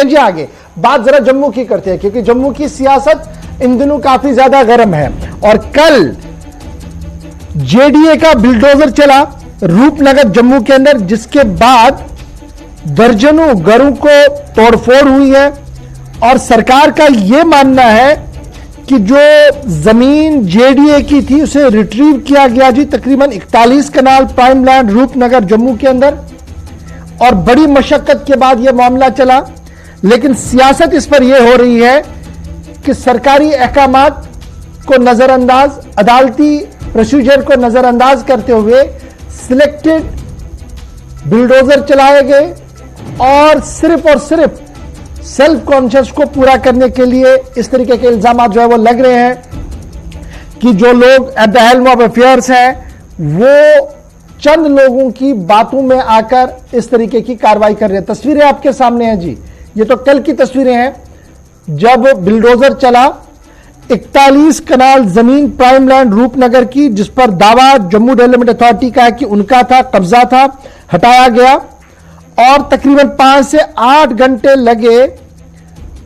जी आगे बात जरा जम्मू की करते हैं, क्योंकि जम्मू की सियासत इन दिनों काफी ज्यादा गर्म है। और कल जेडीए का बिल्डोजर चला रूपनगर जम्मू के अंदर, जिसके बाद दर्जनों घरों को तोड़फोड़ हुई है। और सरकार का यह मानना है कि जो जमीन जेडीए की थी उसे रिट्रीव किया गया जी, तकरीबन 41 कनाल प्राइम लैंड रूपनगर जम्मू के अंदर। और बड़ी मशक्कत के बाद यह मामला चला, लेकिन सियासत इस पर यह हो रही है कि सरकारी अहकामात को नजरअंदाज, अदालती प्रोसीजर को नजरअंदाज करते हुए सिलेक्टेड बिल्डोजर चलाए गए और सिर्फ सेल्फ कॉन्शियस को पूरा करने के लिए इस तरीके के इल्जाम जो है वो लग रहे हैं कि जो लोग at the helm of affairs हैं वो चंद लोगों की बातों में आकर इस तरीके की कार्रवाई कर रहे हैं। तस्वीरें आपके सामने हैं जी, ये तो कल की तस्वीरें हैं जब बिल्डोजर चला 41 कनाल जमीन प्राइम लैंड रूपनगर की, जिस पर दावा जम्मू डेवलपमेंट अथॉरिटी का है कि उनका था, कब्जा था, हटाया गया। और तकरीबन 5 से 8 घंटे लगे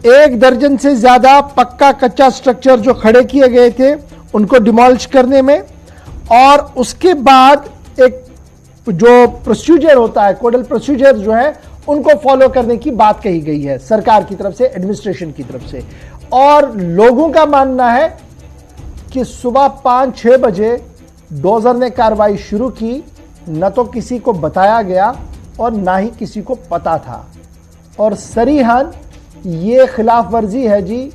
1 दर्जन से ज्यादा पक्का कच्चा स्ट्रक्चर जो खड़े किए गए थे उनको डिमोलिश करने में। और उसके बाद एक जो प्रोसीजर होता है, कोडल प्रोसीजर जो है, उनको फॉलो करने की बात कही गई है सरकार की तरफ से, एडमिनिस्ट्रेशन की तरफ से। और लोगों का मानना है कि सुबह 5-6 बजे डोजर ने कार्रवाई शुरू की, न तो किसी को बताया गया और ना ही किसी को पता था। और सरीहन ये खिलाफ वर्जी है जी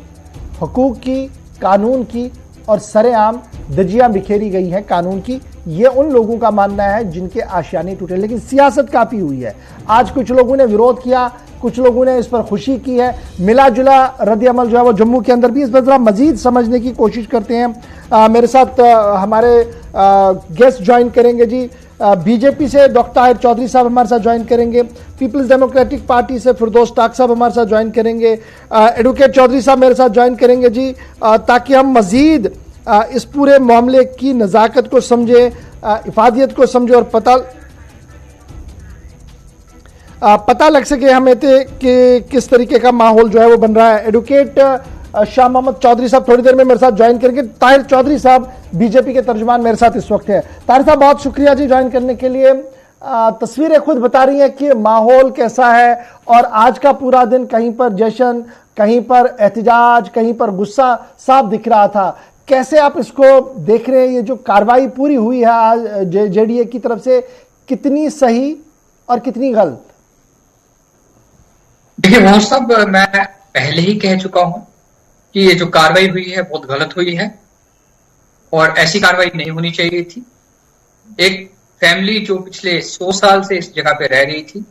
हुकूक की, कानून की, और सरेआम धज्जियां बिखेरी गई हैं कानून की। ये उन लोगों का मानना है जिनके आशियाने टूटे। लेकिन सियासत काफी हुई है। आज कुछ लोगों ने विरोध किया, कुछ लोगों ने इस पर खुशी की है। मिला जुला रद्द अमल जो है वो जम्मू के अंदर भी। इस पर जरा मजीद समझने की कोशिश करते हैं। मेरे साथ हमारे गेस्ट ज्वाइन करेंगे जी। बीजेपी से डॉक्टर ताहिर चौधरी साहब हमारे साथ ज्वाइन करेंगे, पीपल्स डेमोक्रेटिक पार्टी से फिरदौस टाक साहब हमारे साथ ज्वाइन करेंगे, एडवोकेट चौधरी साहब मेरे साथ ज्वाइन करेंगे जी, ताकि हम मजीद इस पूरे मामले की नज़ाकत को समझे, इफादियत को समझे और पता लग सके हमें कि किस तरीके का माहौल जो है वो बन रहा है। एडवोकेट शाह मोहम्मद चौधरी साहब थोड़ी देर में मेरे साथ ज्वाइन करेंगे। ताहिर चौधरी साहब बीजेपी के तर्जुमान मेरे साथ इस वक्त है। ताहिर साहब बहुत शुक्रिया जी ज्वाइन करने के लिए। तस्वीरें खुद बता रही हैं कि माहौल कैसा है, और आज का पूरा दिन कहीं पर जश्न, कहीं पर एहतजाज, कहीं पर गुस्सा साफ दिख रहा था। कैसे आप इसको देख रहे हैं? ये जो कार्रवाई पूरी हुई है आज जेडीए की तरफ से, कितनी सही और कितनी गलत? देखिए मोहन साहब, मैं पहले ही कह चुका हूं कि ये जो कार्रवाई हुई है बहुत गलत हुई है और ऐसी कार्रवाई नहीं होनी चाहिए थी। एक फैमिली जो पिछले 100 साल से इस जगह पे रह रही थी,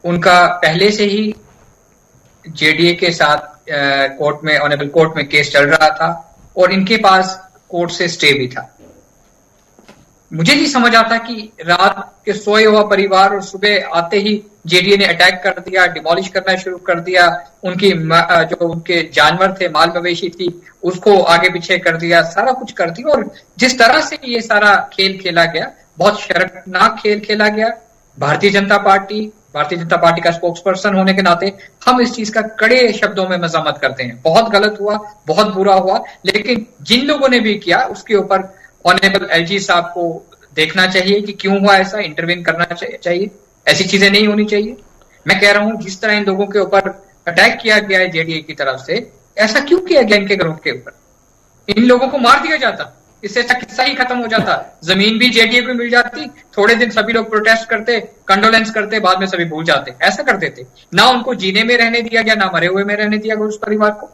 उनका पहले से ही जेडीए के साथ कोर्ट में, ऑनरेबल कोर्ट में केस चल रहा था और इनके पास कोर्ट से स्टे भी था। मुझे नहीं समझ आता कि रात के सोए हुआ परिवार और सुबह आते ही जेडीए ने अटैक कर दिया, डिमोलिश करना शुरू कर दिया, उनकी जो उनके जानवर थे, माल मवेशी थी, उसको आगे पीछे कर दिया, सारा कुछ कर दिया। और जिस तरह से ये सारा खेल खेला गया, बहुत शर्मनाक खेल खेला गया। भारतीय जनता पार्टी का स्पोक्स पर्सन होने के नाते हम इस चीज का कड़े शब्दों में मजामत करते हैं। बहुत गलत हुआ, बहुत बुरा हुआ, लेकिन जिन लोगों ने भी किया उसके ऊपर ऑनरेबल एलजी साहब को देखना चाहिए कि क्यों हुआ ऐसा, इंटरवीन करना चाहिए। ऐसी चीजें नहीं होनी चाहिए। मैं कह रहा हूं जिस तरह इन लोगों के ऊपर अटैक किया गया है जेडीए की तरफ से, ऐसा क्यों किया गया इनके घरों के ऊपर? इन लोगों को मार दिया जाता, इससे अच्छा किस्सा ही खत्म हो जाता। जमीन भी जेडीए को मिल जाती, थोड़े दिन सभी लोग प्रोटेस्ट करते, कंडोलेंस करते, बाद में सभी भूल जाते। ऐसा करते थे ना, उनको जीने में रहने दिया गया, ना मरे हुए में रहने दिया गया उस परिवार को।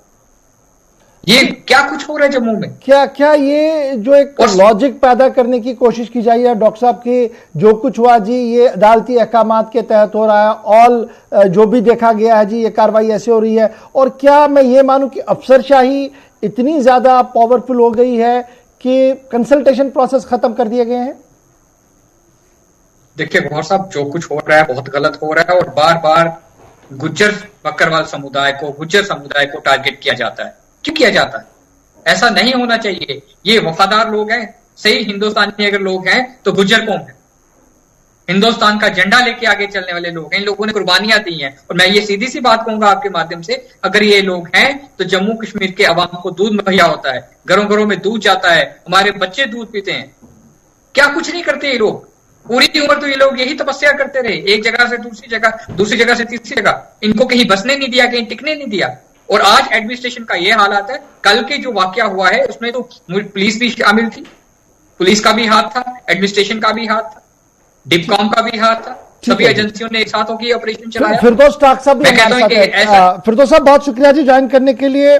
ये क्या कुछ हो रहा है जम्मू में? क्या ये जो एक लॉजिक पैदा करने की कोशिश की जाए है डॉक्टर साहब की, जो कुछ हुआ जी ये अदालती अहकामात के तहत हो रहा है, ऑल जो भी देखा गया है जी ये कार्रवाई ऐसे हो रही है? और क्या मैं ये मानूं कि अफसरशाही इतनी ज्यादा पावरफुल हो गई है कि कंसल्टेशन प्रोसेस खत्म कर दिए गए हैं? देखिए गौर साहब, जो कुछ हो रहा है बहुत गलत हो रहा है और बार बार गुज्जर बकरवाल समुदाय को, गुज्जर समुदाय को टारगेट किया जाता है। क्यों किया जाता है? ऐसा नहीं होना चाहिए। ये वफादार लोग हैं, सही हिंदुस्तानी अगर लोग हैं तो गुज्जर कौन है? हिंदुस्तान का झंडा लेके आगे चलने वाले लोग हैं। इन लोगों ने कुर्बानियां दी हैं। और मैं ये सीधी सी बात कहूंगा आपके माध्यम से, अगर ये लोग हैं तो जम्मू कश्मीर के अवाम को दूध मुहैया होता है, घरों घरों में दूध जाता है, हमारे बच्चे दूध पीते हैं। क्या कुछ नहीं करते ये लोग? पूरी उम्र तो ये लोग यही तपस्या करते रहे, एक जगह से दूसरी जगह, दूसरी जगह से तीसरी जगह। इनको कहीं बसने नहीं दिया, कहीं टिकने नहीं दिया। और आज एडमिनिस्ट्रेशन का ये हालात है। कल के जो वाकया हुआ है उसमें तो पुलिस भी शामिल थी, पुलिस का भी हाथ था, एडमिनिस्ट्रेशन का भी हाथ था, डिपकॉम का भी हाथ था। सभी एजेंसियों ने एक साथ होकर ऑपरेशन चलाया। फिरदौस टाक साहब भी हमारे साथ हैं। फिरदौस साहब बहुत शुक्रिया जी ज्वाइन करने के लिए।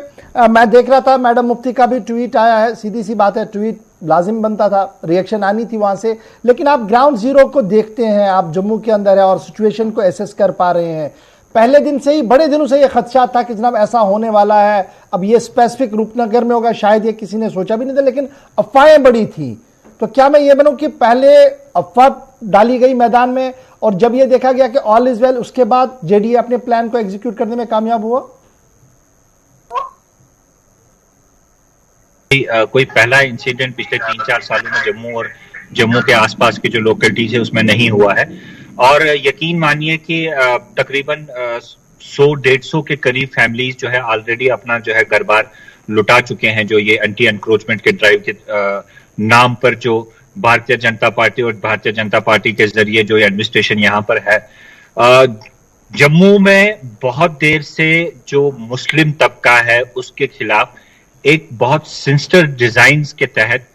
मैं देख रहा था मैडम मुफ्ती का भी ट्वीट आया है। सीधी सी बात है, ट्वीट लाजिम बनता था, रिएक्शन आनी थी वहां से, लेकिन आप ग्राउंड जीरो को देखते हैं, आप जम्मू के अंदर है और सिचुएशन को एसेस कर पा रहे हैं। पहले दिन से ही, बड़े दिनों से ये खदशा था कि जनाब ऐसा होने वाला है। अब ये स्पेसिफिक रूपनगर में होगा, शायद ये किसी ने सोचा भी नहीं था, लेकिन अफवाहें बड़ी थी। तो क्या मैं ये बनूं कि पहले अफवाह डाली गई मैदान में और जब ये देखा गया कि ऑल इज वेल, उसके बाद जेडीए अपने प्लान को एग्जीक्यूट करने में कामयाब हुआ? कोई पहला इंसिडेंट पिछले 3-4 सालों में जम्मू और जम्मू के आसपास की जो लोकेलिटीज है उसमें नहीं हुआ है। और यकीन मानिए कि तकरीबन 100-150 के करीब फैमिलीज जो है ऑलरेडी अपना जो है घर बार लुटा चुके हैं, जो ये एंटी एनक्रोचमेंट के ड्राइव के नाम पर जो भारतीय जनता पार्टी और भारतीय जनता पार्टी के जरिए जो एडमिनिस्ट्रेशन यहाँ पर है। जम्मू में बहुत देर से जो मुस्लिम तबका है उसके खिलाफ एक बहुत सिंस्टर डिजाइन्स के तहत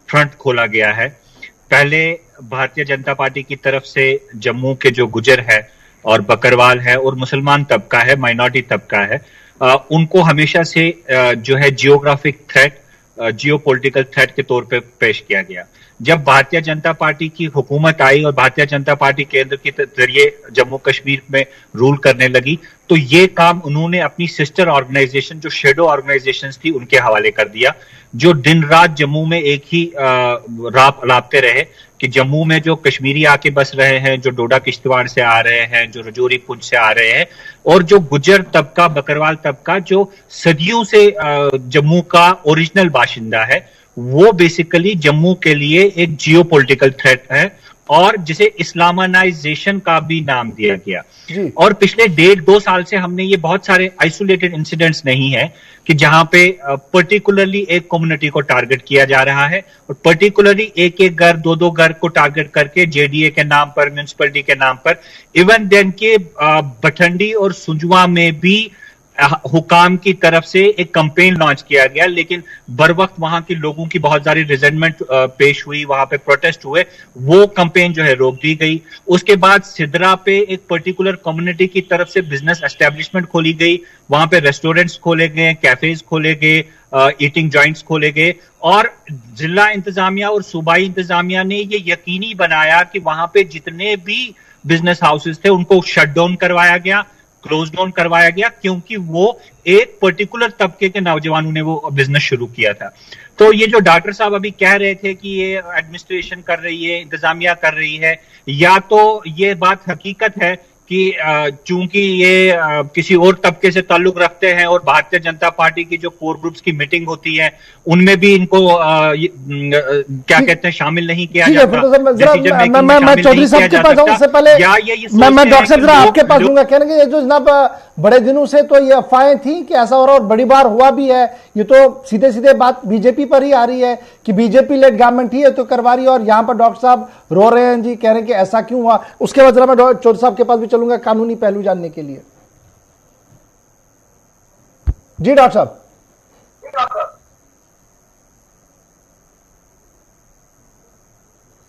फ्रंट खोला गया है। पहले भारतीय जनता पार्टी की तरफ से जम्मू के जो गुजर है और बकरवाल है और मुसलमान तबका है, माइनॉरिटी तबका है, उनको हमेशा से जो है जियोग्राफिक थ्रेट, जियोपॉलिटिकल थ्रेट के तौर पे पेश किया गया। जब भारतीय जनता पार्टी की हुकूमत आई और भारतीय जनता पार्टी केंद्र के जरिए जम्मू कश्मीर में रूल करने लगी, तो ये काम उन्होंने अपनी सिस्टर ऑर्गेनाइजेशन जो शेडो ऑर्गेनाइजेशंस थी उनके हवाले कर दिया, जो दिन रात जम्मू में एक ही राबते रहे कि जम्मू में जो कश्मीरी आके बस रहे हैं, जो डोडा किश्तवाड़ से आ रहे हैं, जो रजौरी पुंछ से आ रहे हैं, और जो गुजर तबका, बकरवाल तबका जो सदियों से जम्मू का ओरिजिनल बाशिंदा है, वो बेसिकली जम्मू के लिए एक जियोपॉलिटिकल थ्रेट है और जिसे इस्लामानाइजेशन का भी नाम दिया गया। और पिछले 1.5-2 साल से हमने ये बहुत सारे आइसोलेटेड इंसिडेंट्स नहीं है कि जहां पे पर्टिकुलरली एक कम्युनिटी को टारगेट किया जा रहा है और पर्टिकुलरली एक घर, 2-2 घर को टारगेट करके जेडीए के नाम पर, म्युनिसिपलिटी के नाम पर, इवन देन के बठंडी और सुंजवा में भी हुकाम की तरफ से एक कैंपेन लॉन्च किया गया, लेकिन बर वक्त वहां के लोगों की बहुत सारी रिजेंटमेंट पेश हुई, वहां पे प्रोटेस्ट हुए, वो कैंपेन जो है रोक दी गई। उसके बाद सिदरा पे एक पर्टिकुलर कम्युनिटी की तरफ से बिजनेस एस्टेब्लिशमेंट खोली गई, वहां पे रेस्टोरेंट्स खोले गए, कैफेज खोले गए, ईटिंग जॉइंट्स खोले गए और जिला इंतजामिया और सूबाई इंतजामिया ने ये यकीनी बनाया कि वहां पे जितने भी बिजनेस हाउसेस थे उनको शट डाउन करवाया गया, क्लोज डाउन करवाया गया, क्योंकि वो एक पर्टिकुलर तबके के नौजवानों ने वो बिजनेस शुरू किया था। तो ये जो डॉक्टर साहब अभी कह रहे थे कि ये एडमिनिस्ट्रेशन कर रही है, इंतजामिया कर रही है, या तो ये बात हकीकत है कि चूंकि ये किसी और तबके से ताल्लुक रखते हैं और भारतीय जनता पार्टी की जो कोर ग्रुप्स की मीटिंग होती है उनमें भी इनको क्या कहते हैं शामिल नहीं किया जाता। मैं चौधरी साहब के पास जाऊं उससे पहले मैं डॉक्टर साहब जरा आपके पास दूंगा। कहने के ये जो जनाब बड़े दिनों से तो ये अफवाहें थी कि ऐसा हो रहा और बड़ी बार हुआ भी है, ये तो सीधे सीधे बात बीजेपी पर ही आ रही है कि बीजेपी लेड गवर्नमेंट ही है तो करवा रही है, और यहां पर डॉक्टर साहब रो रहे हैं जी, कह रहे हैं कि ऐसा क्यों हुआ। उसके बाद जरा मैं चौधरी साहब के पास भी चलूंगा कानूनी पहलू जानने के लिए। जी डॉक्टर साहब।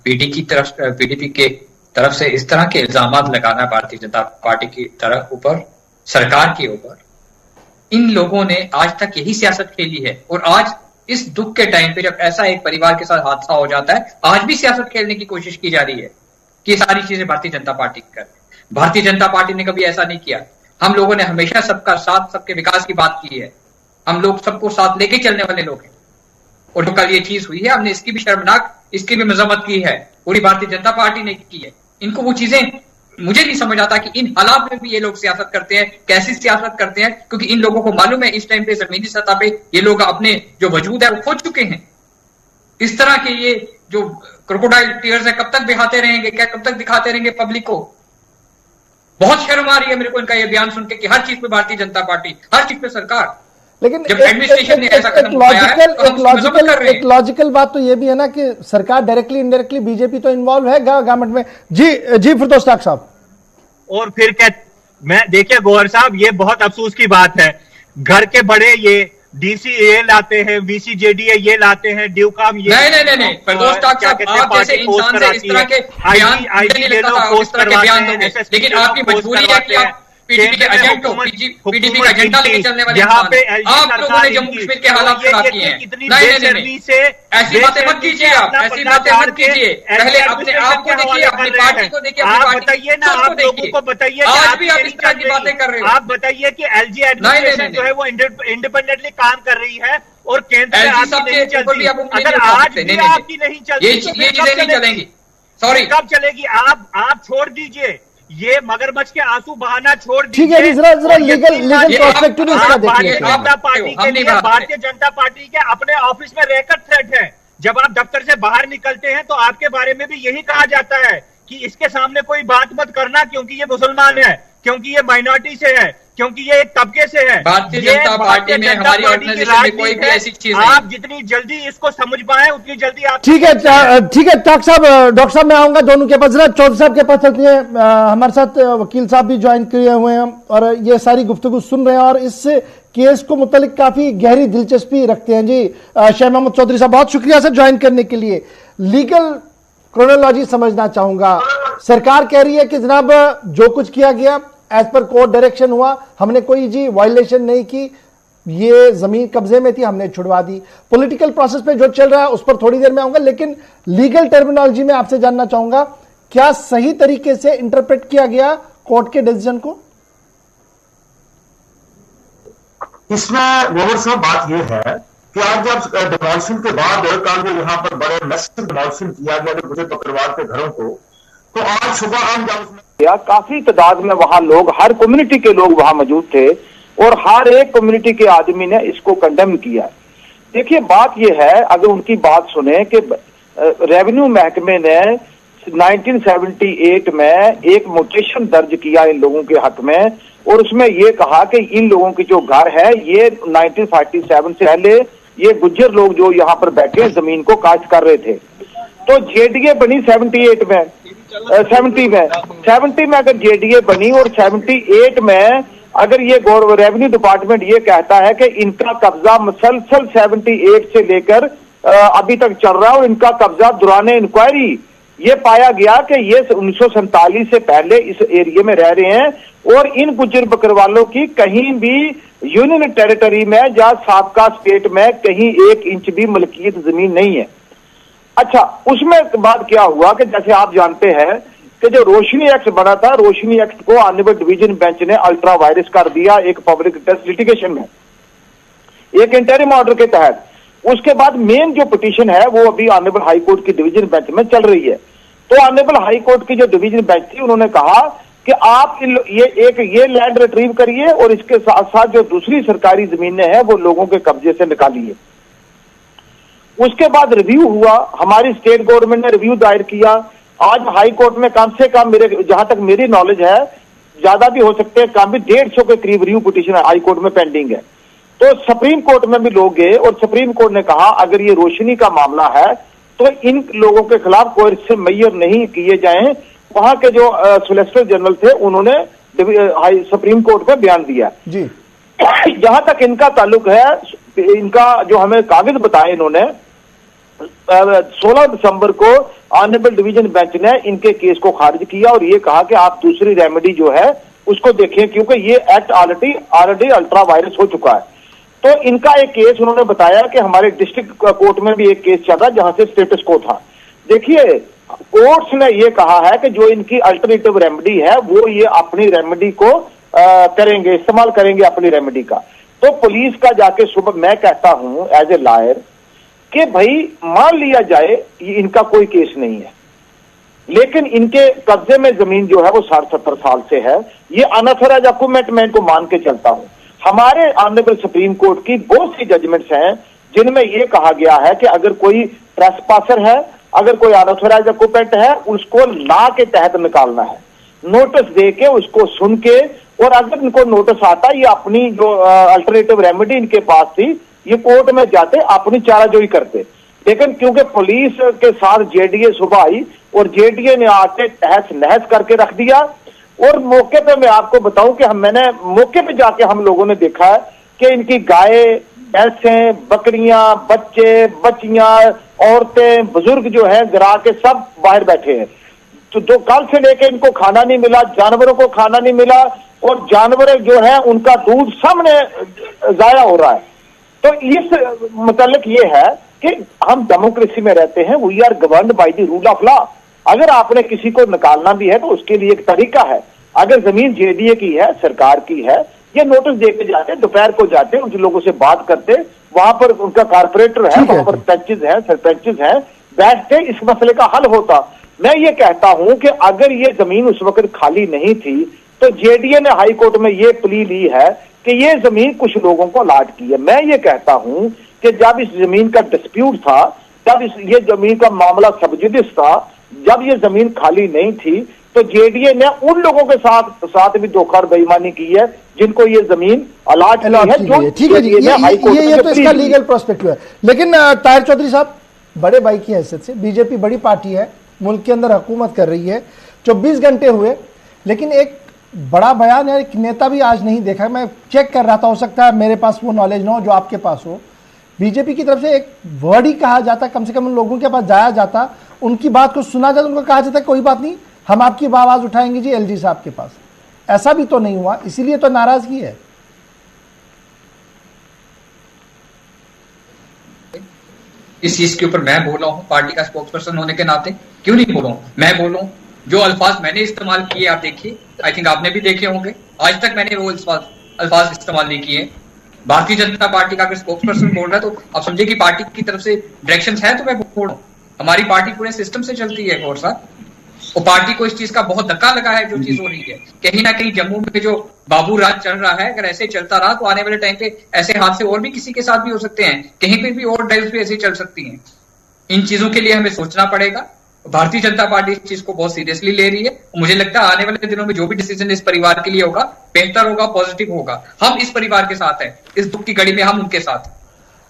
पीडीपी के तरफ से इस तरह के इल्जाम लगाना भारतीय जनता पार्टी की तरफ ऊपर, सरकार के ऊपर, इन लोगों ने आज तक यही सियासत खेली है। और आज इस दुख के टाइम पे जब ऐसा एक परिवार के साथ हादसा हो जाता है, आज भी सियासत खेलने की कोशिश की जा रही है कि ये सारी चीजें भारतीय जनता पार्टी कर। भारतीय जनता पार्टी ने कभी ऐसा नहीं किया। हम लोगों ने हमेशा सबका साथ, सबके विकास की बात की है। हम लोग सबको साथ लेके चलने वाले लोग हैं। और जो कल ये चीज हुई है, हमने इसकी भी शर्मनाक, इसकी भी मजम्मत की है, पूरी भारतीय जनता पार्टी ने की है। इनको वो चीजें मुझे नहीं समझ आता कि इन हालात में भी ये लोग सियासत करते हैं, कैसी सियासत करते हैं, क्योंकि इन लोगों को मालूम है इस टाइम पे जमीनी सतह पे ये लोग अपने जो वजूद है वो खो चुके हैं। इस तरह के ये जो क्रोकोडाइल टीयर्स है, कब तक बहाते रहेंगे? क्या कब तक दिखाते रहेंगे पब्लिक को? बहुत शर्म आ रही है मेरे को इनका ये बयान सुन के कि हर चीज पे भारतीय जनता पार्टी, हर चीज पे सरकार। लेकिन जब एडमिनिस्ट्रेशन ने ऐसा कदम उठाया है तो हम उसकी मदद कर रहे हैं। एक लॉजिकल बात तो ये भी है ना कि सरकार डायरेक्टली इनडायरेक्टली बीजेपी तो इन्वॉल्व है गवर्नमेंट में। जी फिरदौस डाक साहब। और फिर क्या, मैं देखिए गौहर साहब, ये बहुत अफसोस की बात है, घर के बड़े ये डीसी ये लाते हैं, वीसीजेडीए ये लाते हैं, ड्यूकाम ये नहीं फिरदौस डाक साहब, आप जैसे इंसान से इस तरह के बयान नहीं लगता था, इस तरह के बयान दोगे, लेकिन आपकी मजबूरी है कि आप पीडीपी के एजेंट हो, पीडीपी का एजेंडा लेके चलने वाले इंसान हैं। आप लोगों ने जम्मू कश्मीर के हालात खराब किए हैं। नहीं, ऐसी बातें मत कीजिए, आप ऐसी बातें मत कीजिए। पहले अपने आप को देखिए, अपनी पार्टी को देखिए, अपनी पार्टी को देखिए। आज भी आप इस तरह की बातें कर रहे हो। आप बताइए कि एलजी एडमिनिस्ट्रेशन जो है वो इंडिपेंडेंटली काम कर रही है और केंद्र में आपकी नहीं चलती। अगर आज भी आपकी नहीं चलती, ये चीजें नहीं चलेंगी। सॉरी, कब चलेगी? आप छोड़ दीजिए ये मगरमच्छ के आंसू बहाना, छोड़ दीजिए। ठीक है, जरा लीगल पर्सपेक्टिव इसका देखिए। जनता पार्टी के लिए, भारतीय जनता पार्टी के अपने ऑफिस में रहकर थ्रेट है। जब आप दफ्तर से बाहर निकलते हैं तो आपके बारे में भी यही कहा जाता है कि इसके सामने कोई बात मत करना, क्योंकि ये मुसलमान है, क्योंकि ये माइनॉरिटी से है, क्योंकि ये एक तबके से है। भारतीय जनता पार्टी में, हमारी ऑर्गेनाइजेशन में कोई भी ऐसी चीज नहीं। आप जितनी जल्दी इसको समझ पाए उतनी जल्दी आप। ठीक है डॉक्टर साहब मैं आऊंगा दोनों के पास। जरा चौधरी साहब के पास चलते हैं। हमारे साथ वकील साहब भी ज्वाइन किए हुए हैं और ये सारी गुफ्तगू सुन रहे हैं और इस केस को मुतालिक काफी गहरी दिलचस्पी रखते हैं। जी शाह महमूद चौधरी साहब, बहुत शुक्रिया सर ज्वाइन करने के लिए। लीगल क्रोनोलॉजी समझना चाहूंगा। सरकार कह रही है कि जनाब जो कुछ किया गया एज पर कोर्ट डायरेक्शन हुआ, हमने कोई जी वायलेशन नहीं की, ये जमीन कब्जे में थी, हमने छुड़वा दी। पॉलिटिकल प्रोसेस पे जो चल रहा है उस पर थोड़ी देर में आऊंगा, लेकिन लीगल टर्मिनोलॉजी में आपसे जानना चाहूंगा, क्या सही तरीके से इंटरप्रेट किया गया कोर्ट के डिसीजन को? इसमें गौहर साहब बात यह है कि आज जब डिमोलिशन के बाद जो यहाँ पर बड़े मैसिव डिमोलिशन किया गया मुझे पकड़वार के घरों को, तो आज सुबह हम जब काफी तादाद में वहां लोग, हर कम्युनिटी के लोग वहां मौजूद थे और हर एक कम्युनिटी के आदमी ने इसको कंडेम किया। देखिए बात यह है, अगर उनकी बात सुने कि रेवेन्यू महकमे ने 1978 में एक मोटेशन दर्ज किया इन लोगों के हक में और उसमें यह कहा कि इन लोगों की जो घर है ये 1947 से पहले ये गुज्जर लोग जो यहाँ पर बैठे जमीन को काश्त कर रहे थे। तो जेडीए बनी 70 में अगर जेडीए बनी और 78 में अगर ये रेवेन्यू डिपार्टमेंट ये कहता है कि इनका कब्जा मुसलसल 78 से लेकर अभी तक चल रहा है और इनका कब्जा दौरान इंक्वायरी ये पाया गया कि ये 1947 से पहले इस एरिया में रह रहे हैं और इन गुज्जर बकरवालों की कहीं भी यूनियन टेरिटरी में या साबका स्टेट में कहीं 1 इंच भी मलकियत जमीन नहीं है। अच्छा, उसमें बाद क्या हुआ कि जैसे आप जानते हैं कि जो रोशनी एक्ट बना था, रोशनी एक्ट को ऑनरेबल डिवीजन बेंच ने अल्ट्रा वायरस कर दिया एक पब्लिक इंटरेस्ट लिटिगेशन में, एक इंटरिम ऑर्डर के तहत। उसके बाद मेन जो पिटीशन है वो अभी ऑनरेबल हाई कोर्ट की डिवीजन बेंच में चल रही है। तो ऑनरेबल हाई कोर्ट की जो डिवीजन बेंच थी उन्होंने कहा कि आप ये लैंड रिट्रीव करिए और इसके साथ साथ जो दूसरी सरकारी जमीनें हैं वो लोगों के कब्जे से निकालिए। उसके बाद रिव्यू हुआ, हमारी स्टेट गवर्नमेंट ने रिव्यू दायर किया। आज हाई कोर्ट में कम से कम जहां तक मेरी नॉलेज है, ज्यादा भी हो सकते हैं, कम भी 150 के करीब रिव्यू पिटीशन हाई कोर्ट में पेंडिंग है। तो सुप्रीम कोर्ट में भी लोग गए और सुप्रीम कोर्ट ने कहा अगर ये रोशनी का मामला है तो इन लोगों के खिलाफ कोई मेजर नहीं किए जाएं। वहां के जो सोलिसिटर जनरल थे उन्होंने सुप्रीम कोर्ट में बयान दिया जी। जहां तक इनका ताल्लुक है, इनका जो हमें कागज बताए इन्होंने 16 दिसंबर को ऑनरेबल डिवीजन बेंच ने इनके केस को खारिज किया और ये कहा कि आप दूसरी रेमेडी जो है उसको देखें क्योंकि ये एक्ट ऑलरेडी अल्ट्रा वायरस हो चुका है। तो इनका एक केस उन्होंने बताया कि हमारे डिस्ट्रिक्ट कोर्ट में भी एक केस चल रहा जहां से स्टेटस को था। देखिए कोर्ट्स ने ये कहा है कि जो इनकी अल्टरनेटिव रेमेडी है वो ये अपनी रेमेडी को करेंगे, इस्तेमाल करेंगे अपनी रेमेडी का। तो पुलिस का जाके सुबह मैं कहता हूं एज ए लॉयर कि भाई मान लिया जाए ये इनका कोई केस नहीं है, लेकिन इनके कब्जे में जमीन जो है वो 60-70 साल से है, ये अनऑथराइज्ड ऑक्यूपेंट मैं इनको मान के चलता हूं। हमारे ऑनरेबल सुप्रीम कोर्ट की बहुत सी जजमेंट्स हैं जिनमें यह कहा गया है कि अगर कोई ट्रेसपासर है, अगर कोई अनऑथराइज्ड ऑक्यूपेंट है उसको लॉ के तहत निकालना है, नोटिस दे के उसको सुन के, और अगर इनको नोटिस आता ये अपनी जो अल्टरनेटिव रेमेडी इनके पास थी ये कोर्ट में जाते अपनी चाराजोई करते। लेकिन क्योंकि पुलिस के साथ जेडीए सुबह आई और जेडीए ने आके तहस नहस करके रख दिया। और मौके पे मैं आपको बताऊं कि मैंने मौके पे जाके हम लोगों ने देखा है कि इनकी गाय, भैंसें, बकरियां, बच्चे, बच्चियां, औरतें, बुजुर्ग जो है गिरा के सब बाहर बैठे हैं। तो जो कल से लेके इनको खाना नहीं मिला, जानवरों को खाना नहीं मिला, और जानवर जो है उनका दूध सामने जाया हो रहा है। तो इस मतलब ये है कि हम डेमोक्रेसी में रहते हैं, we are governed by the rule of law. अगर आपने किसी को निकालना भी है तो उसके लिए एक तरीका है। अगर जमीन जेडीए की है, सरकार की है, ये नोटिस देके जाते, दोपहर को जाते, उन लोगों से बात करते, वहां पर उनका कारपोरेटर है, वहां पर पंचेज हैं, सरपंचेज हैं, बैठते, इस मसले का हल होता। मैं ये कहता हूं कि अगर ये जमीन उस वक्त खाली नहीं थी तो जेडीए ने हाई कोर्ट में ये प्ली ली है कि ये जमीन कुछ लोगों को अलाट की है। मैं ये कहता हूं कि जब इस जमीन का डिस्प्यूट था, जब ये जमीन का मामला सबजुडिस था, जब ये जमीन खाली नहीं थी, तो जेडीए ने उन लोगों के साथ भी धोखा और बेईमानी की है जिनको ये जमीन अलाट की है। जो ठीक है जी, ये तो इसका लीगल प्रोस्पेक्टिव है। लेकिन ताहिर चौधरी साहब, बड़े भाई की हैसियत से, बीजेपी बड़ी पार्टी है, मुल्क के अंदर हुकूमत कर रही है, 24 घंटे हुए, लेकिन एक बड़ा बयान है, एक नेता भी आज नहीं देखा। मैं चेक कर रहा था, हो सकता है मेरे पास वो नॉलेज ना हो जो आपके पास हो। बीजेपी की तरफ से एक वर्ड ही कहा जाता, कम से कम उन लोगों के पास जाया जाता, उनकी बात को सुना जाता, उनको कहा जाता कोई बात नहीं, हम आपकी आवाज उठाएंगे जी एलजी साहब के पास। ऐसा भी तो नहीं हुआ, इसीलिए तो नाराजगी है। इस चीज के ऊपर मैं बोला हूं पार्टी का स्पोक्सपर्सन होने के नाते, क्यों नहीं बोलूं, मैं बोलूं। जो अल्फाज मैंने इस्तेमाल किए आप देखिए, आई थिंक आपने भी देखे होंगे, आज तक मैंने वो अल्फाज इस्तेमाल नहीं किए। भारतीय जनता पार्टी का अगर स्पोक्सपर्सन बोल रहा है तो आप समझे कि पार्टी की तरफ से डायरेक्शंस है, तो मैं बोल रहा हूं। हमारी पार्टी पूरे सिस्टम से चलती है और साथ, और पार्टी को इस चीज का बहुत धक्का लगा है जो चीज हो रही है। कहीं ना कहीं जम्मू में जो बाबू राज चल रहा है, अगर ऐसे चलता रहा तो आने वाले टाइम पे ऐसे हादसे और भी किसी के साथ भी हो सकते हैं, कहीं पे भी और ड्राइव्स भी ऐसे चल सकती हैं। इन चीजों के लिए हमें सोचना पड़ेगा। भारतीय जनता पार्टी इस चीज को बहुत सीरियसली ले रही है। मुझे लगता है आने वाले दिनों में जो भी डिसीजन इस परिवार के लिए होगा बेहतर होगा, पॉजिटिव होगा। हम इस परिवार के साथ हैं, इस दुख की घड़ी में हम उनके साथ हैं।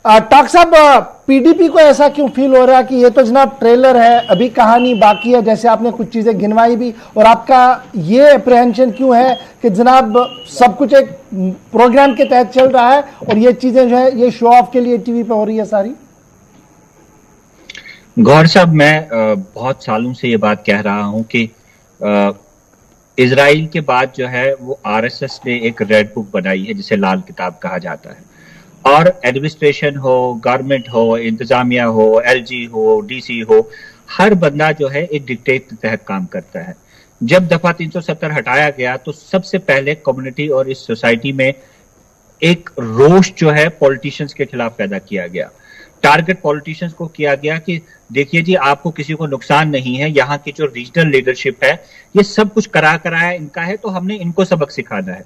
डॉक्टर साहब, पीडीपी को ऐसा क्यों फील हो रहा है कि ये तो जनाब ट्रेलर है, अभी कहानी बाकी है, जैसे आपने कुछ चीजें गिनवाई भी, और आपका ये अप्रहेंशन क्यों है कि जनाब सब कुछ एक प्रोग्राम के तहत चल रहा है और ये चीजें जो है ये शो ऑफ के लिए टीवी पे हो रही है सारी? गौर साहब, मैं बहुत सालों से ये बात कह रहा हूं कि इजराइल के बाद जो है वो आरएसएस ने एक रेड बुक बनाई है जिसे लाल किताब कहा जाता है, और एडमिनिस्ट्रेशन हो, गवर्नमेंट हो, इंतजामिया हो, एलजी हो, डीसी हो, हर बंदा जो है एक डिक्टेट के तहत काम करता है। जब दफा 370 हटाया गया तो सबसे पहले कम्युनिटी और इस सोसाइटी में एक रोष जो है पॉलिटिशियंस के खिलाफ पैदा किया गया। टारगेट पॉलिटिशियंस को किया गया कि देखिए जी, आपको किसी को नुकसान नहीं है, यहाँ की जो रीजनल लीडरशिप है ये सब कुछ कराया इनका है, तो हमने इनको सबक सिखाना है।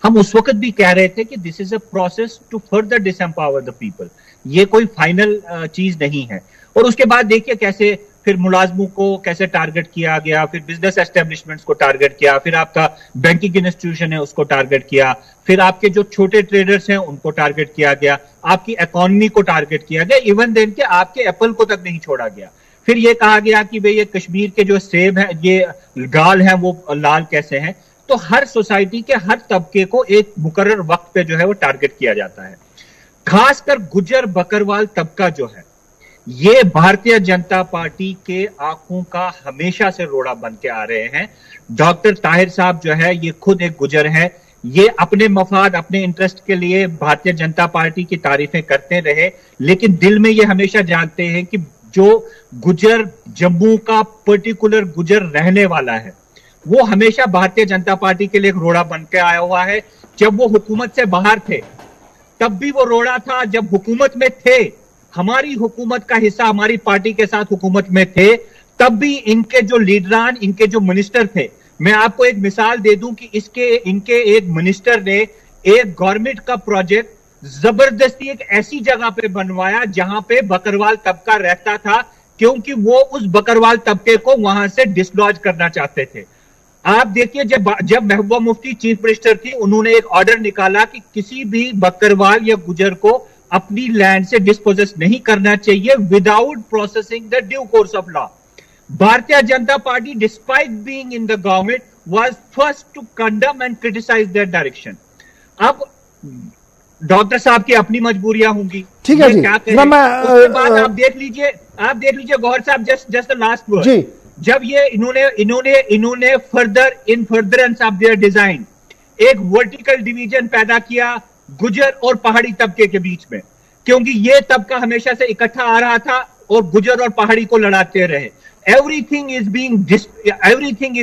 हम उस वक्त भी कह रहे थे कि this is a process to further disempower the people, ये कोई फाइनल चीज नहीं है। और उसके बाद देखिए कैसे फिर मुलाजमों को कैसे टारगेट किया गया, फिर बिजनेस एस्टेब्लिशमेंट्स को टारगेट किया, फिर आपका बैंकिंग इंस्टीट्यूशन है उसको टारगेट किया, फिर आपके जो छोटे ट्रेडर्स हैं उनको टारगेट किया गया, आपकी इकोनॉमी को टारगेट किया गया, इवन देन के आपके एप्पल को तक नहीं छोड़ा गया। फिर ये कहा गया कि भाई ये कश्मीर के जो सेब हैं, ये गाल हैं, वो लाल कैसे हैं। तो हर सोसाइटी के हर तबके को एक मुकर्रर वक्त पे जो है वो टारगेट किया जाता है। खासकर गुजर बकरवाल तबका जो है, ये भारतीय जनता पार्टी के आंखों का हमेशा से रोड़ा बन के आ रहे हैं। डॉक्टर ताहिर साहब जो है ये खुद एक गुजर है, ये अपने मफाद, अपने इंटरेस्ट के लिए भारतीय जनता पार्टी की तारीफें करते रहे, लेकिन दिल में ये हमेशा जानते हैं कि जो गुजर, जम्मू का पर्टिकुलर गुजर रहने वाला है, वो हमेशा भारतीय जनता पार्टी के लिए एक रोड़ा बन के आया हुआ है। जब वो हुकूमत से बाहर थे तब भी वो रोड़ा था, जब हुकूमत में थे, हमारी हुकूमत का हिस्सा हमारी पार्टी के साथ हुकूमत में थे, तब भी इनके जो लीडरान, इनके जो मिनिस्टर थे, मैं आपको एक मिसाल दे दूं कि इनके एक मिनिस्टर ने एक गवर्नमेंट का प्रोजेक्ट जबरदस्ती एक ऐसी जगह पे बनवाया जहां पे बकरवाल तबका रहता था, क्योंकि वो उस बकरवाल तबके को वहां से डिसलॉज करना चाहते थे। आप देखिए, जब महबूबा मुफ्ती चीफ मिनिस्टर थी, उन्होंने एक ऑर्डर निकाला कि किसी भी बकरवाल या गुजर को अपनी लैंड से डिस्पोजेस नहीं करना चाहिए without processing the due course of law. Bharatiya Janata Party, despite being in the government, was first to condemn and criticise that direction. अब डॉक्टर साहब की अपनी मजबूरियां होंगी, ठीक है जी, क्या करें। उसके बाद आप देख लीजिए गौहर साहब, जस्ट द लास्ट वर्ड जी, जब ये इन्होंने फर्दरेंस ऑफ देयर डिजाइन एक वर्टिकल डिवीजन पैदा किया गुजर और पहाड़ी तबके के बीच में, क्योंकि ये तबका हमेशा से इकट्ठा आ रहा था और गुजर और पहाड़ी को लड़ाते रहे। Everything is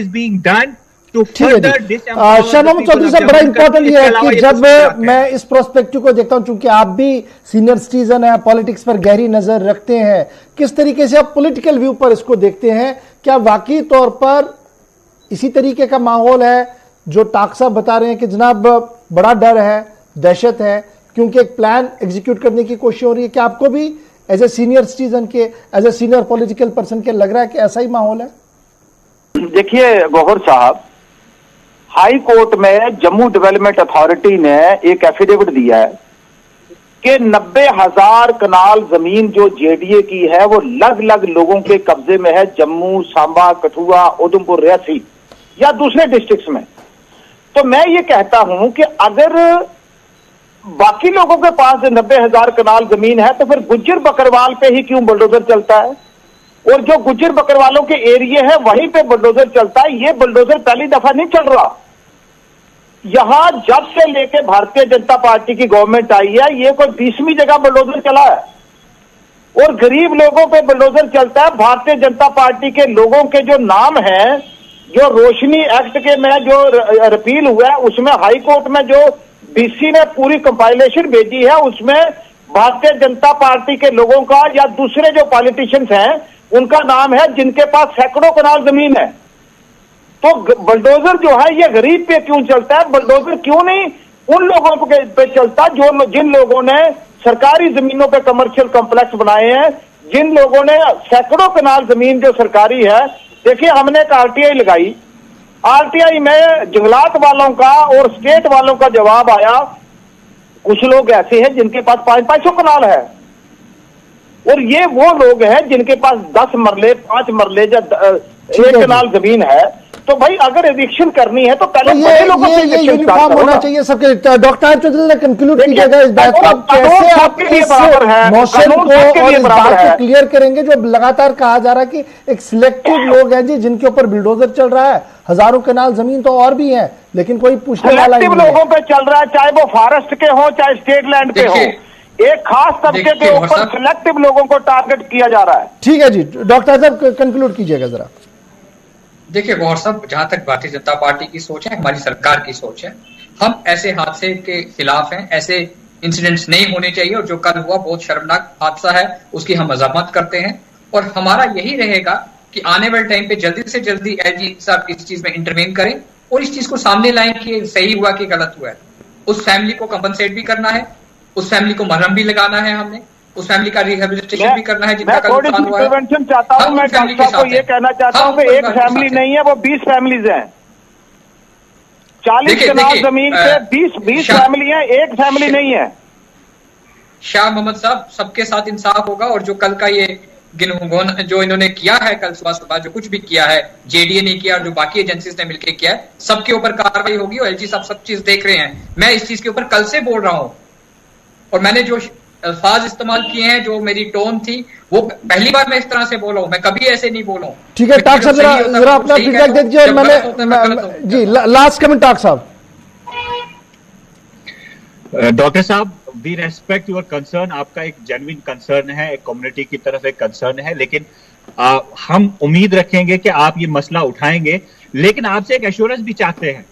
being done to further disempower. Shah Mohammad Chaudhary साहब, बड़ा इंपॉर्टेंट ये है कि जब मैं इस प्रोस्पेक्टिव को देखता हूं, चूंकि आप भी सीनियर सिटीजन है, पॉलिटिक्स पर गहरी नजर रखते हैं, किस तरीके से आप पॉलिटिकल व्यू पर इसको देखते हैं? क्या वाकई तौर पर इसी तरीके का माहौल है जो टाक साहब बता रहे हैं कि जनाब बड़ा डर है, दहशत है, क्योंकि एक प्लान एग्जीक्यूट करने की कोशिश हो रही है? क्या आपको भी एज ए सीनियर सिटीजन के, as a senior political person के लग रहा है कि ऐसा ही माहौल है? देखिए गौहर साहब, हाई कोर्ट में जम्मू डेवलपमेंट अथॉरिटी ने एक एफिडेविट दिया है कि 90,000 कनाल जमीन जो जेडीए की है वो अलग-अलग लोगों के कब्जे में है, जम्मू, सांबा, कठुआ, उधमपुर, रियासी या दूसरे डिस्ट्रिक्ट्स में। तो मैं ये कहता हूं कि अगर बाकी लोगों के पास 90,000 कनाल जमीन है तो फिर गुज्जर बकरवाल पे ही क्यों बुलडोजर चलता है? और जो गुज्जर बकरवालों के एरिया है वहीं पे बुलडोजर चलता है। ये बुलडोजर पहली दफा नहीं चल रहा, यहां जब से लेके भारतीय जनता पार्टी की गवर्नमेंट आई है ये कोई 20वीं जगह बुलडोजर चला है और गरीब लोगों पे बुलडोजर चलता है। भारतीय जनता पार्टी के लोगों के जो नाम हैं, जो रोशनी एक्ट के में जो रिपील हुआ है, उसमें हाई कोर्ट में जो डीसी ने पूरी कंपाइलेशन भेजी है, उसमें भारतीय जनता पार्टी के लोगों का या दूसरे जो पॉलिटिशियंस हैं उनका नाम है जिनके पास सैकड़ों कनाल जमीन है। तो बुलडोजर जो है ये गरीब पे क्यों चलता है? बुलडोजर क्यों नहीं उन लोगों पे चलता जिन लोगों ने सरकारी जमीनों पे कमर्शियल कॉम्प्लेक्स बनाए हैं, जिन लोगों ने सैकड़ों कनाल जमीन जो सरकारी है। देखिए, हमने एक आरटीआई लगाई, आरटीआई में जंगलात वालों का और स्टेट वालों का जवाब आया, कुछ लोग ऐसे हैं जिनके पास 500 कनाल है और ये वो लोग हैं जिनके पास 10 मरले, 5 मरले या 1 कनाल जमीन है। तो भाई अगर एविक्शन करनी है तो पहले बड़े लोगों से एविक्शन यूनिफॉर्म होना चाहिए सबके। डॉक्टर चौधरी कंक्लूड कीजिएगा इस बात को, कैसे आप इस मोशन को और इस बात को क्लियर करेंगे जो लगातार कहा जा रहा है कि एक सिलेक्टिव लोग हैं जी जिनके ऊपर बुलडोजर चल रहा है, हजारों कनाल जमीन तो और भी है लेकिन कोई पूछने वाला नहीं है। लोगों पे चल रहा है, चाहे वो फॉरेस्ट के हो चाहे स्टेट लैंड पे हो, एक खास तबके के ऊपर सिलेक्टिव लोगों को टारगेट किया जा रहा है। ठीक है जी, डॉक्टर साहब कंक्लूड कीजिएगा जरा। देखिए गौर साहब, जहां तक भारतीय जनता पार्टी की सोच है, हमारी सरकार की सोच है, हम ऐसे हादसे के खिलाफ हैं। ऐसे इंसिडेंट्स नहीं होने चाहिए और जो कल हुआ बहुत शर्मनाक हादसा है, उसकी हम मजम्मत करते हैं और हमारा यही रहेगा कि आने वाले टाइम पे जल्दी से जल्दी एलजी साहब इस चीज में इंटरवेन करें और इस चीज को सामने लाएं कि सही हुआ कि गलत हुआ है। उस फैमिली को कंपनसेट भी करना है, उस फैमिली को मरहम भी लगाना है, हमने उस फैमिली का रिहेबिलिटेशन भी करना है जिनका कल नुकसान हुआ है। प्रिवेंशन चाहता हूं, मैं डॉक्टर साहब को ये कहना चाहता हूं कि एक फैमिली नहीं है, वो 20 फैमिलीज हैं। 40 कनाल जमीन पे 20 फैमिली है, एक फैमिली नहीं है। शाह मोहम्मद साहब, सबके साथ इंसाफ होगा और जो कल का ये गिनहुगोन जो इन्होंने किया है, कल सुबह जो कुछ भी किया है, जेडीए ने किया और जो बाकी एजेंसीज ने मिलकर किया है, सबके ऊपर कार्रवाई होगी और एलजी साहब सब चीज देख रहे हैं। मैं इस चीज के ऊपर कल से बोल रहा हूं और मैंने जो अल्फाज इस्तेमाल किए हैं, जो मेरी टोन थी, वो पहली बार मैं इस तरह से बोला हूं, मैं कभी ऐसे नहीं बोला हूं। ठीक है, टाक साहब जरा अपना फीडबैक दे दीजिए। मैंने जी लास्ट कमेंट टाक साहब। डॉक्टर साहब, वी रेस्पेक्ट योर कंसर्न, आपका एक जेन्युइन कंसर्न है, एक कम्युनिटी की तरफ एक कंसर्न है, लेकिन हम उम्मीद रखेंगे कि आप ये मसला उठाएंगे, लेकिन आपसे एक एश्योरेंस भी चाहते हैं।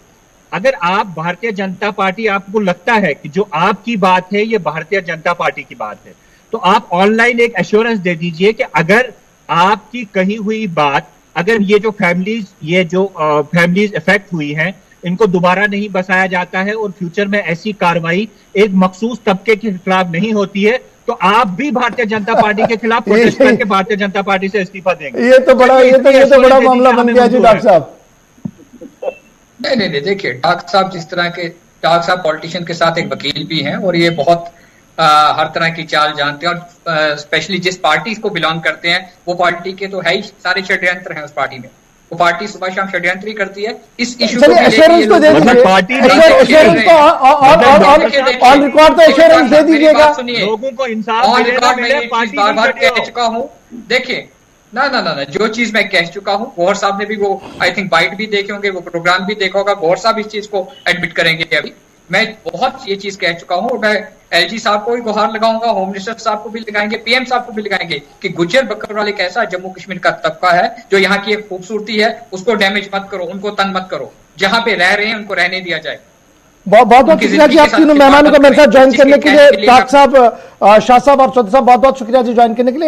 अगर आप भारतीय जनता पार्टी, आपको लगता है कि जो आपकी बात है ये भारतीय जनता पार्टी की बात है, तो आप ऑनलाइन एक एश्योरेंस दे दीजिए कि अगर आपकी कही हुई बात, अगर ये जो फैमिलीज इफेक्ट हुई हैं, इनको दोबारा नहीं बसाया जाता है और फ्यूचर में ऐसी कार्रवाई एक मखसूस तबके के खिलाफ नहीं होती है, तो आप भी भारतीय जनता पार्टी के खिलाफ प्रोटेस्ट करके भारतीय जनता पार्टी से इस्तीफा देंगे। ये तो बड़ा मामला बन गया जी डॉक्टर साहब। नहीं, देखिए डॉक्टर साहब पॉलिटिशियन के साथ एक वकील भी हैं और ये बहुत हर तरह की चाल जानते हैं और स्पेशली जिस पार्टी को बिलोंग करते हैं वो पार्टी के तो है ही सारे षड्यंत्र हैं उस पार्टी में। वो पार्टी सुबह शाम षड्यंत्र ही करती है। इस इशू को एश्योरेंस तो दे दीजिए, एश्योरेंस तो ऑन रिकॉर्ड तो एश्योरेंस दे दीजिएगा। लोगों को इंसाफ बार कह चुका हूं। देखिए ना, जो चीज मैं कह चुका हूं, गौहर साहब ने भी वो आई थिंक बाइट भी देखे होंगे, वो प्रोग्राम भी देखा होगा। गौहर साहब इस चीज को एडमिट करेंगे। अभी मैं बहुत ये चीज कह चुका हूं और मैं एलजी साहब को भी गुहार लगाऊंगा, होम मिनिस्टर साहब को भी लगाएंगे, पीएम साहब को भी लगाएंगे कि गुज्जर बकरवाल एक ऐसा जम्मू कश्मीर का तबका है जो यहाँ की एक खूबसूरती है, उसको डैमेज मत करो, उनको तंग मत करो। जहां पे रह रहे हैं उनको रहने दिया जाए। बहुत शुक्रिया जी आप तीनों मेहमानों को मेरे साथ ज्वाइन करने के लिए। डॉक्टर साहब, शाह साहब और चौधरी साहब, बहुत शुक्रिया जी ज्वाइन करने के लिए।